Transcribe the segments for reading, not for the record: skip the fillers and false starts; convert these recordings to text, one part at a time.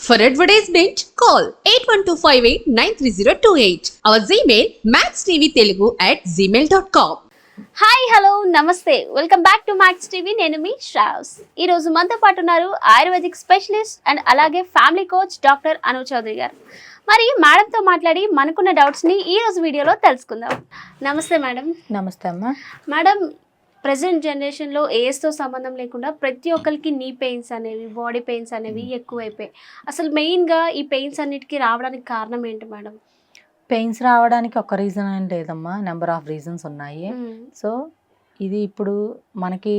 For advertisement, call 8125893028. Our Gmail maxtvtelugu@gmail.com. Hi hello నమస్తే welcome back to Max TV. నేను మీ శ్రావ్స్. ఈ రోజు మనతో పాటు ఉన్నారు ఆయుర్వేదిక్ స్పెషలిస్ట్ అండ్ అలాగే family coach doctor Anu Chowdary గారు. మరి మేడంతో మాట్లాడి మనకున్న డౌట్స్ని ఈ రోజు వీడియోలో తెలుసుకుందాం. నమస్తే మేడం. నమస్తే అమ్మా. మేడం, ప్రజెంట్ జనరేషన్లో ఏజ్తో సంబంధం లేకుండా ప్రతి ఒక్కరికి నీ పెయిన్స్ అనేవి, బాడీ పెయిన్స్ అనేవి ఎక్కువైపోయాయి. అసలు మెయిన్గా ఈ పెయిన్స్ అన్నిటికీ రావడానికి కారణం ఏంటి మేడం? పెయిన్స్ రావడానికి ఒక రీజన్ అని లేదమ్మా, నెంబర్ ఆఫ్ రీజన్స్ ఉన్నాయి. సో ఇది ఇప్పుడు మనకి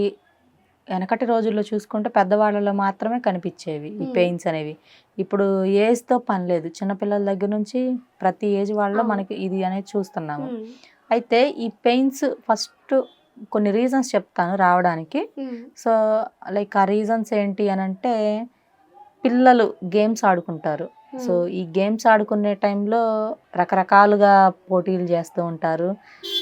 వెనకటి రోజుల్లో చూసుకుంటే పెద్దవాళ్ళలో మాత్రమే కనిపించేవి ఈ పెయిన్స్ అనేవి. ఇప్పుడు ఏజ్తో పని లేదు, చిన్నపిల్లల దగ్గర నుంచి ప్రతి ఏజ్ వాళ్ళలో మనకి ఇది అనేది చూస్తున్నాము. అయితే ఈ పెయిన్స్ ఫస్ట్ కొన్ని రీజన్స్ చెప్తాను రావడానికి. సో లైక్ ఆ రీజన్స్ ఏంటి అని అంటే, పిల్లలు గేమ్స్ ఆడుకుంటారు. సో ఈ గేమ్స్ ఆడుకునే టైంలో రకరకాలుగా పోటీలు చేస్తూ ఉంటారు,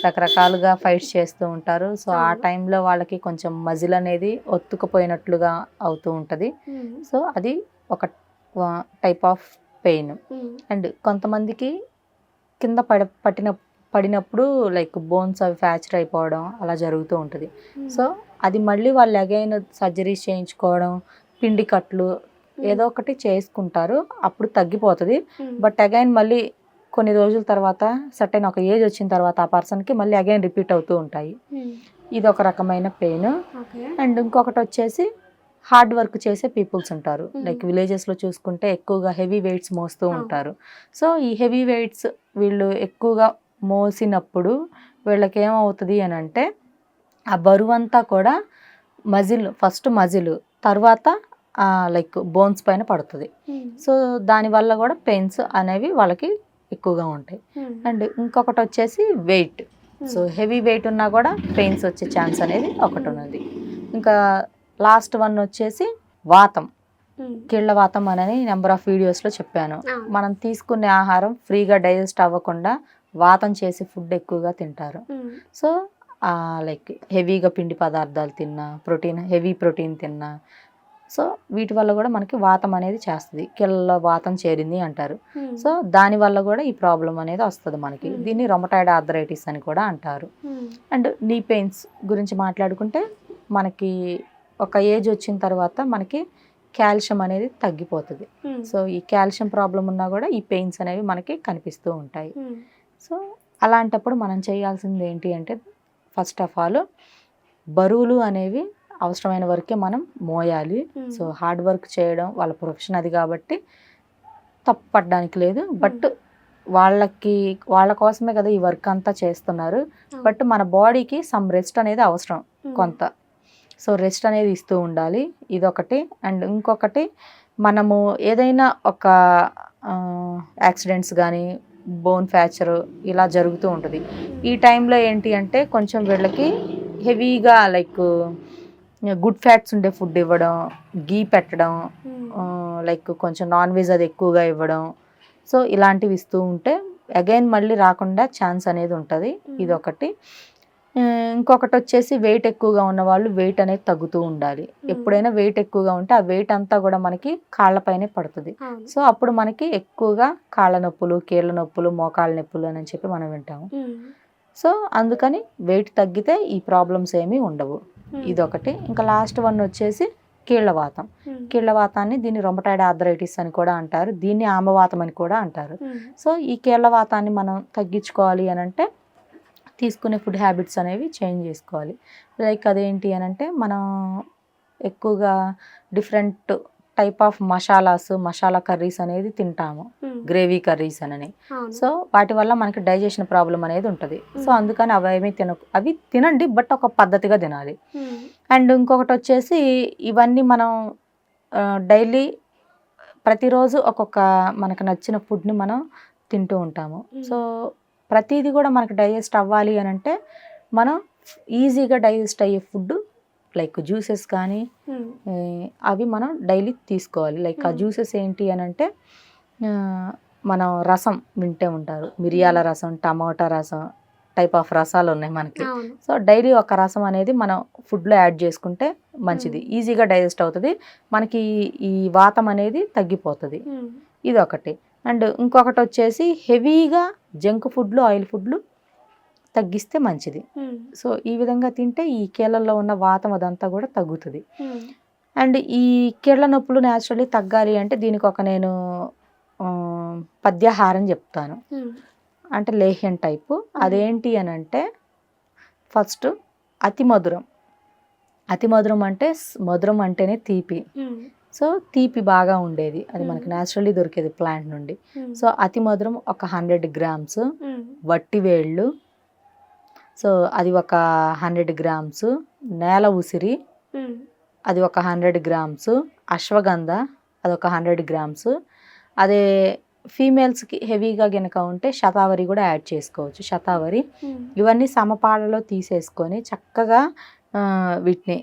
రకరకాలుగా ఫైట్స్ చేస్తూ ఉంటారు. సో ఆ టైంలో వాళ్ళకి కొంచెం మజిల్ అనేది ఒత్తుకుపోయినట్లుగా అవుతూ ఉంటుంది. సో అది ఒక టైప్ ఆఫ్ పెయిన్. అండ్ కొంతమందికి కింద పడినప్పుడు లైక్ బోన్స్ అవి ఫ్రాక్చర్ అయిపోవడం అలా జరుగుతూ ఉంటుంది. సో అది మళ్ళీ వాళ్ళు అగైన్ సర్జరీస్ చేయించుకోవడం, పిండి కట్లు ఏదో ఒకటి చేసుకుంటారు, అప్పుడు తగ్గిపోతుంది. బట్ అగైన్ మళ్ళీ కొన్ని రోజుల తర్వాత సర్టెన్ ఒక ఏజ్ వచ్చిన తర్వాత ఆ పర్సన్కి మళ్ళీ అగైన్ రిపీట్ అవుతూ ఉంటాయి. ఇది ఒక రకమైన పెయిన్. అండ్ ఇంకొకటి వచ్చేసి హార్డ్ వర్క్ చేసే పీపుల్స్ ఉంటారు. లైక్ విలేజెస్లో చూసుకుంటే ఎక్కువగా హెవీ వెయిట్స్ మోస్తూ ఉంటారు. సో ఈ హెవీ వెయిట్స్ వీళ్ళు ఎక్కువగా మోసినప్పుడు వీళ్ళకి ఏమవుతుంది అని అంటే, ఆ బరువు అంతా కూడా ఫస్ట్ మజిల్ తర్వాత లైక్ బోన్స్ పైన పడుతుంది. సో దానివల్ల కూడా పెయిన్స్ అనేవి వాళ్ళకి ఎక్కువగా ఉంటాయి. అండ్ ఇంకొకటి వచ్చేసి వెయిట్. సో హెవీ వెయిట్ ఉన్నా కూడా పెయిన్స్ వచ్చే ఛాన్స్ అనేది ఒకటి ఉన్నది. ఇంకా లాస్ట్ వన్ వచ్చేసి వాతం, కీళ్ళ వాతం అనేది నెంబర్ ఆఫ్ వీడియోస్లో చెప్పాను. మనం తీసుకునే ఆహారం ఫ్రీగా డైజెస్ట్ అవ్వకుండా వాతం చేసి ఫుడ్ ఎక్కువగా తింటారు. సో లైక్ హెవీగా పిండి పదార్థాలు తిన్నా, హెవీ ప్రోటీన్ తిన్నా, సో వీటి వల్ల కూడా మనకి వాతం అనేది చేస్తుంది. కీళ్ళలో వాతం చేరింది అంటారు. సో దానివల్ల కూడా ఈ ప్రాబ్లం అనేది వస్తుంది మనకి. దీన్ని రొమటాయిడ్ ఆర్థరైటిస్ అని కూడా అంటారు. అండ్ నీ పెయిన్స్ గురించి మాట్లాడుకుంటే, మనకి ఒక ఏజ్ వచ్చిన తర్వాత మనకి కాల్షియం అనేది తగ్గిపోతుంది. సో ఈ కాల్షియం ప్రాబ్లం ఉన్నా కూడా ఈ పెయిన్స్ అనేవి మనకి కనిపిస్తూ ఉంటాయి. సో అలాంటప్పుడు మనం చేయాల్సింది ఏంటి అంటే, ఫస్ట్ ఆఫ్ ఆల్ బరువులు అనేవి అవసరమైన వరకే మనం మోయాలి. సో హార్డ్ వర్క్ చేయడం వాళ్ళ ప్రొఫెషన్ అది కాబట్టి తప్పు పడడానికి లేదు. బట్ వాళ్ళ కోసమే కదా ఈ వర్క్ అంతా చేస్తున్నారు. బట్ మన బాడీకి సమ్ రెస్ట్ అనేది అవసరం కొంత. సో రెస్ట్ అనేది ఇస్తూ ఉండాలి, ఇదొకటి. అండ్ ఇంకొకటి, మనము ఏదైనా ఒక యాక్సిడెంట్స్ కానీ, బోన్ ఫ్రాక్చర్ ఇలా జరుగుతూ ఉంటుంది. ఈ టైంలో ఏంటి అంటే, కొంచెం వీళ్ళకి హెవీగా లైక్ గుడ్ ఫ్యాట్స్ ఉండే ఫుడ్ ఇవ్వడం, గీ పెట్టడం, లైక్ కొంచెం నాన్ వెజ్ అది ఎక్కువగా ఇవ్వడం. సో ఇలాంటివి ఇస్తూ ఉంటే అగైన్ మళ్ళీ రాకుండా ఛాన్స్ అనేది ఉంటుంది. ఇదొకటి. ఇంకొకటి వచ్చేసి, వెయిట్ ఎక్కువగా ఉన్న వాళ్ళు వెయిట్ అనేది తగ్గుతూ ఉండాలి. ఎప్పుడైనా వెయిట్ ఎక్కువగా ఉంటే ఆ వెయిట్ అంతా కూడా మనకి కాళ్ళపైనే పడుతుంది. సో అప్పుడు మనకి ఎక్కువగా కాళ్ళ నొప్పులు, కీళ్ళ నొప్పులు, మోకాళ్ళ నొప్పులు అని చెప్పి మనం వింటాము. సో అందుకని వెయిట్ తగ్గితే ఈ ప్రాబ్లమ్స్ ఏమీ ఉండవు. ఇదొకటి. ఇంకా లాస్ట్ వన్ వచ్చేసి కీళ్ళవాతం. కీళ్ళవాతాన్ని దీన్ని రొమటాయిడ్ ఆర్థరైటిస్ అని కూడా అంటారు, దీన్ని ఆమవాతం అని కూడా అంటారు. సో ఈ కీళ్ళవాతాన్ని మనం తగ్గించుకోవాలి అని అంటే, తీసుకునే ఫుడ్ హ్యాబిట్స్ అనేవి చేంజ్ చేసుకోవాలి. లైక్ అదేంటి అని అంటే, మనం ఎక్కువగా different type of masala curries అనేది తింటాము, గ్రేవీ కర్రీస్ అని. సో వాటి వల్ల మనకి డైజెషన్ ప్రాబ్లం అనేది ఉంటుంది. సో అందుకని అవి తినండి, బట్ ఒక పద్ధతిగా తినాలి. అండ్ ఇంకొకటి వచ్చేసి, ఇవన్నీ మనం డైలీ ప్రతిరోజు ఒక్కొక్క మనకు నచ్చిన ఫుడ్ని మనం తింటూ ఉంటాము. సో ప్రతిదీ కూడా మనకు డైజెస్ట్ అవ్వాలి అని అంటే, మనం ఈజీగా డైజెస్ట్ అయ్యే ఫుడ్ లైక్ జ్యూసెస్ కానీ అవి మనం డైలీ తీసుకోవాలి. లైక్ ఆ జ్యూసెస్ ఏంటి అని అంటే, మనం రసం వింటే ఉంటారు, మిరియాల రసం, టమాటా రసం, టైప్ ఆఫ్ రసాలు ఉన్నాయి మనకి. అవును. సో డైలీ ఒక రసం అనేది మనం ఫుడ్లో యాడ్ చేసుకుంటే మంచిది, ఈజీగా డైజెస్ట్ అవుతుంది, మనకి ఈ వాతం అనేది తగ్గిపోతుంది. ఇది ఒకటి. అండ్ ఇంకొకటి వచ్చేసి హెవీగా జంక్ ఫుడ్లు, ఆయిల్ ఫుడ్లు తగ్గిస్తే మంచిది. సో ఈ విధంగా తింటే ఈ కీళ్ళల్లో ఉన్న వాతం అదంతా కూడా తగ్గుతుంది. అండ్ ఈ కీళ్ళ నొప్పులు న్యాచురల్లీ తగ్గాలి అంటే దీనికి ఒక నేను పద్యాహారం చెప్తాను, అంటే లేహ్యం టైపు. అదేంటి అని అంటే ఫస్ట్ అతి మధురం. అతి మధురం అంటే మధురం అంటేనే తీపి. సో తీపి బాగా ఉండేది, అది మనకి న్యాచురల్లీ దొరికేది ప్లాంట్ నుండి. సో అతి మధురం ఒక 100 grams, వట్టి వేళ్ళు సో అది ఒక 100 grams, నేల ఉసిరి అది ఒక 100 grams, అశ్వగంధ అది ఒక 100 grams. అదే ఫీమేల్స్కి హెవీగా గనక ఉంటే శతావరి కూడా యాడ్ చేసుకోవచ్చు. శతావరి ఇవన్నీ సమపాలలో తీసేసుకొని చక్కగా వీటిని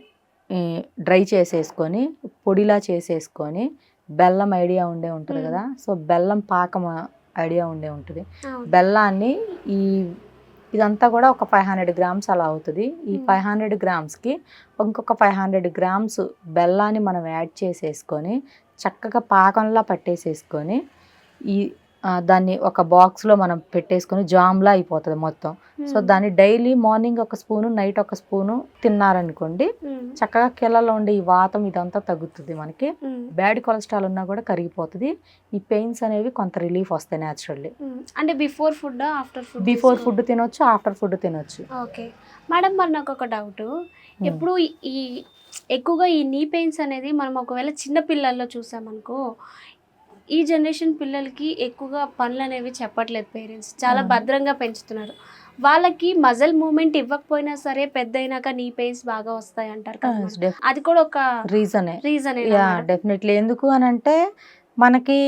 డ్రై చేసేసుకొని పొడిలా చేసేసుకొని, బెల్లం ఐడియా ఉండే ఉంటుంది కదా, సో బెల్లం పాకం ఐడియా ఉండే ఉంటుంది, బెల్లాన్ని ఇదంతా కూడా ఒక 500 grams అలా అవుతుంది. ఈ 500 gramsకి ఇంకొక 500 grams బెల్లాన్ని మనం యాడ్ చేసేసుకొని చక్కగా పాకంలా పట్టేసేసుకొని దాన్ని ఒక బాక్స్లో మనం పెట్టేసుకొని జామ్లా అయిపోతుంది మొత్తం. సో దాన్ని డైలీ మార్నింగ్ ఒక స్పూను, నైట్ ఒక స్పూను తిన్నారనుకోండి, చక్కగా కీళ్ళలో ఉండే ఈ వాతం ఇదంతా తగ్గుతుంది. మనకి బ్యాడ్ కొలెస్ట్రాల్ ఉన్నా కూడా కరిగిపోతుంది. ఈ పెయిన్స్ అనేవి కొంత రిలీఫ్ వస్తాయి న్యాచురల్లీ. అంటే before food, after food? Before food తినొచ్చు, ఆఫ్టర్ ఫుడ్ తినొచ్చు. ఓకే మేడం, మరి నాకు ఒక డౌట్, ఇప్పుడు ఈ ఎక్కువగా ఈ నీ పెయిన్స్ అనేది మనం ఒకవేళ చిన్న పిల్లల్లో చూసామనుకో, ఈ జనరేషన్ పిల్లలకి ఎక్కువగా పనులు అనేవి చెప్పట్లేదు పేరెంట్స్, చాలా భద్రంగా పెంచుతున్నారు. వాళ్ళకి మజల్ మూమెంట్ ఇవ్వకపోయినా సరే పెద్ద అయినాక నీ పెయిన్స్ బాగా వస్తాయి అంటారు కదా, అది కూడా ఒక రీజనే? డెఫినెట్లీ. ఎందుకు అని అంటే మనకి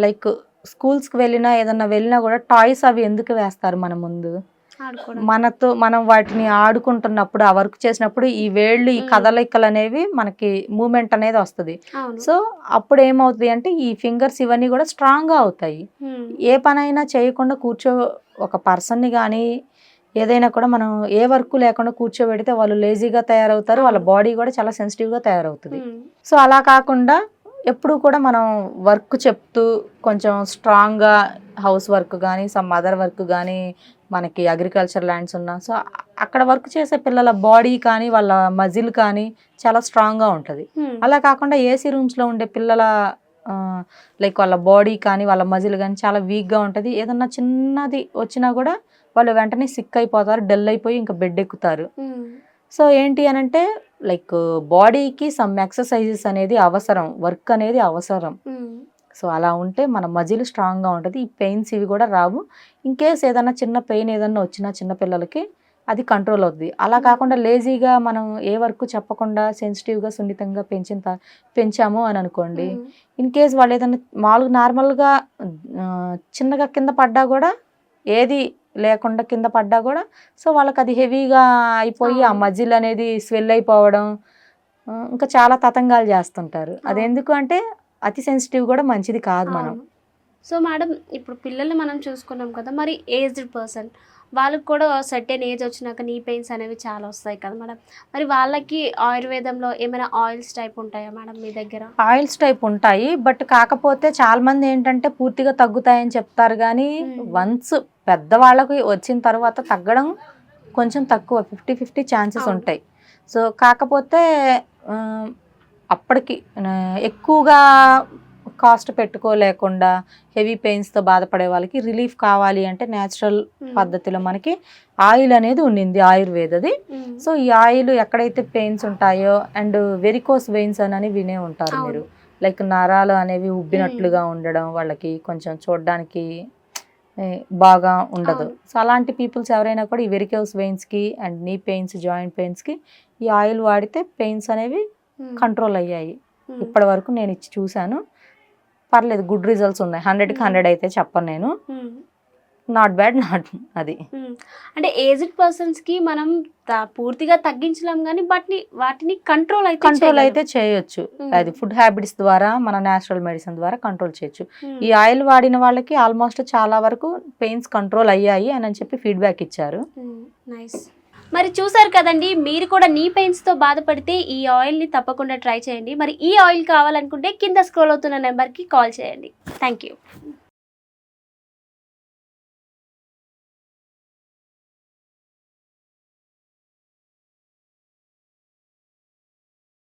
లైక్ స్కూల్స్కి వెళ్ళినా ఏదన్నా వెళ్ళినా కూడా టాయ్స్ అవి ఎందుకు వేస్తారు మన ముందు, మనం వాటిని ఆడుకుంటున్నప్పుడు, ఆ వర్క్ చేసినప్పుడు ఈ వేళ్ళు, ఈ కదలికలు అనేవి మనకి మూమెంట్ అనేది వస్తుంది. సో అప్పుడు ఏమవుతుంది అంటే ఈ ఫింగర్స్ ఇవన్నీ కూడా స్ట్రాంగ్గా అవుతాయి. ఏ పనైనా చేయకుండా ఒక పర్సన్ని కానీ ఏదైనా కూడా మనం ఏ వర్క్ లేకుండా కూర్చోబెడితే వాళ్ళు లేజీగా తయారవుతారు, వాళ్ళ బాడీ కూడా చాలా సెన్సిటివ్గా తయారవుతుంది. సో అలా కాకుండా ఎప్పుడు కూడా మనం వర్క్ చెప్తూ కొంచెం స్ట్రాంగ్గా హౌస్ వర్క్ కానీ, సమ్ అదర్ వర్క్ కానీ, మనకి అగ్రికల్చర్ ల్యాండ్స్ ఉన్నా, సో అక్కడ వర్క్ చేసే పిల్లల బాడీ కానీ వాళ్ళ మజిల్ కానీ చాలా స్ట్రాంగ్గా ఉంటుంది. అలా కాకుండా ఏసీ రూమ్స్లో ఉండే పిల్లల లైక్ వాళ్ళ బాడీ కానీ వాళ్ళ మజిల్ కానీ చాలా వీక్గా ఉంటుంది. ఏదన్నా చిన్నది వచ్చినా కూడా వాళ్ళు వెంటనే సిక్ అయిపోతారు, డల్ అయిపోయి ఇంకా బెడ్ ఎక్కుతారు. సో ఏంటి అని అంటే లైక్ బాడీకి సమ్ ఎక్సర్సైజెస్ అనేది అవసరం, వర్క్ అనేది అవసరం. సో అలా ఉంటే మన మజిల్ స్ట్రాంగ్గా ఉంటుంది, ఈ పెయిన్స్ ఇవి కూడా రావు. ఇన్ కేస్ ఏదైనా చిన్న పెయిన్ ఏదన్నా వచ్చినా చిన్నపిల్లలకి అది కంట్రోల్ అవుతుంది. అలా కాకుండా లేజీగా మనం ఏ వర్క్ చెప్పకుండా సెన్సిటివ్గా సున్నితంగా పెంచాము అని అనుకోండి, ఇన్ కేస్ వాళ్ళు ఏదైనా మామూలుగా నార్మల్గా చిన్నగా కింద పడ్డా కూడా, ఏది లేకుండా కింద పడ్డా కూడా, సో వాళ్ళకి అది హెవీగా అయిపోయి ఆ మజిల్ అనేది స్వెల్ అయిపోవడం, ఇంకా చాలా తతంగాలు చేస్తుంటారు. అదెందుకు అంటే అతి సెన్సిటివ్ కూడా మంచిది కాదు మనం. సో మేడం, ఇప్పుడు పిల్లల్ని మనం చూసుకున్నాం కదా, మరి ఏజ్డ్ పర్సన్ వాళ్ళకి కూడా సర్టెన్ ఏజ్ వచ్చినాక నీ పెయిన్స్ అనేవి చాలా వస్తాయి కదా మేడం, మరి వాళ్ళకి ఆయుర్వేదంలో ఏమైనా ఆయిల్స్ టైప్ ఉంటాయా మేడం మీ దగ్గర? ఆయిల్స్ టైప్ ఉంటాయి, బట్ కాకపోతే చాలా మంది ఏంటంటే పూర్తిగా తగ్గుతాయని చెప్తారు, కానీ వన్స్ పెద్దవాళ్ళకి వచ్చిన తర్వాత తగ్గడం కొంచెం తక్కువ, 50-50 ఛాన్సెస్ ఉంటాయి. సో కాకపోతే అప్పటికి ఎక్కువగా కాస్ట్ పెట్టుకోలేకుండా హెవీ పెయిన్స్తో బాధపడే వాళ్ళకి రిలీఫ్ కావాలి అంటే న్యాచురల్ పద్ధతిలో మనకి ఆయిల్ అనేది ఉండింది, ఆయుర్వేదది. సో ఈ ఆయిల్ ఎక్కడైతే పెయిన్స్ ఉంటాయో, అండ్ వెరికోస్ వెయిన్స్ అని వినే ఉంటారు మీరు, లైక్ నరాలు అనేవి ఉబ్బినట్లుగా ఉండడం, వాళ్ళకి కొంచెం చూడడానికి బాగా ఉండదు. సో అలాంటి పీపుల్స్ ఎవరైనా కూడా ఈ వెరికోస్ వెయిన్స్కి అండ్ నీ పెయిన్స్, జాయింట్ పెయిన్స్కి ఈ ఆయిల్ వాడితే పెయిన్స్ అనేవి కంట్రోల్ అయ్యాయి. ఇప్పటి వరకు నేను ఇచ్చి చూశాను, పర్లేదు, గుడ్ రిజల్ట్స్ ఉన్నాయి. 100కి 100 అయితే చెప్పను నేను. నాట్ బ్యాడ్, నాట్ అది. అంటే ఏజ్డ్ పర్సన్స్ కి మనం పూర్తిగా తగ్గించలేం కానీ వాటిని కంట్రోల్ అయితే చేయొచ్చు. అది ఫుడ్ హ్యాబిట్స్ ద్వారా, మన న్యాచురల్ మెడిసిన్ ద్వారా కంట్రోల్ చేయొచ్చు. ఈ ఆయిల్ వాడిన వాళ్ళకి ఆల్మోస్ట్ చాలా వరకు పెయిన్స్ కంట్రోల్ అయ్యాయి అని చెప్పి ఫీడ్బ్యాక్ ఇచ్చారు. నైస్. మరి చూసారు కదండి, మీరు కూడా నీ పెయిన్స్ తో బాధపడితే ఈ ఆయిల్ ని తప్పకుండా ట్రై చేయండి. మరి ఈ ఆయిల్ కావాలనుకుంటే కింద స్క్రోల్ అవుతున్న నెంబర్ కి కాల్ చేయండి. Thank you.